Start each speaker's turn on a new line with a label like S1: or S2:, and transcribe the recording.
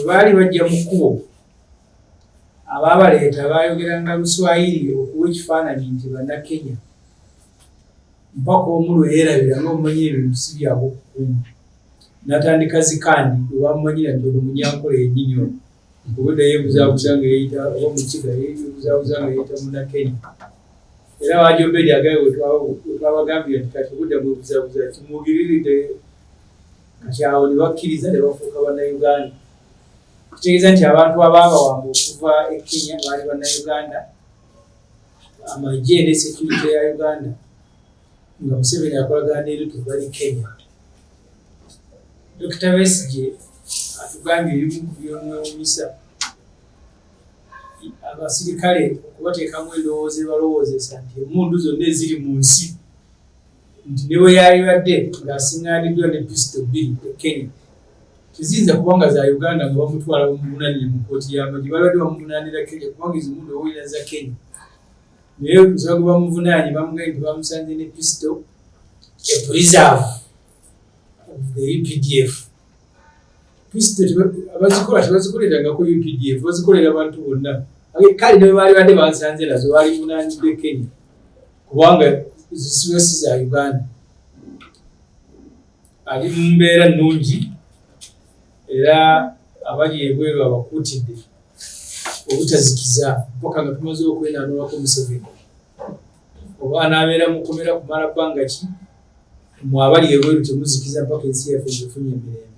S1: baali bajja mu kkubo abaabaleeta baayogeranga Luswayiri okuwa ekifaananyi nti Bannakenya mpaka omu lwe yeerabira ng'omumanyi ebintu si byabwe okukuuma n'atandika zikandi lwe bamumanyira nti ono Munyankole yennyini ono obudde yeebuzaabuza nga yeeyita oba Mukiga yeebuzaabuza nga yeeyita Munnakenya era Wajobberi agaye we twabagambira nti kati obudde bwebuzaabuza kimugiriridde kati awo ne bakkiriza ne bafuuka Bannayuganda. Kitegeeza nti abantu abaabawamba okuva e Kenya baali Bannayuganda, amagye ne security ya Uganda nga Museveni akolagana ne Ruto bali Kenya. Dr. Besigye atugambye ebimu ku byomwewuunyisa abasirikale okubateekamu endowooza ebalowoozesa nti emmundu zonna eziri mu nsi nti ne bwe yalibadde ng'asiŋŋaaniddwa ne pisito bbiri e Kenya teziyinza kubanga za Uganda nga bamutwala bamuvunaanire mu kkooti y'amagye balibadde bamuvunaanira Kenya kubanga ezo emmundu owulira za Kenya naye kusaba gwe bamuvunaanye bamugambye nti bamusanze ne pisito a preserve of the UPDF. Pisito abazikola tebazikolerangako UPDF bazikolera abantu bonna kale ne baali badde bansanze nazo baali munaanidde Kenya kubanga zisibe si za Uganda. Ali mu mbeera nnungi era abali ebweru abakuutidde obutazikiza mpaka nga tumaze okwenaanulako Museveni oba anaabeera mukomera kumala bbanga ki mmwe abali ebweru temuzikiza mpaka ensi yaffe ng'efunye emirembe.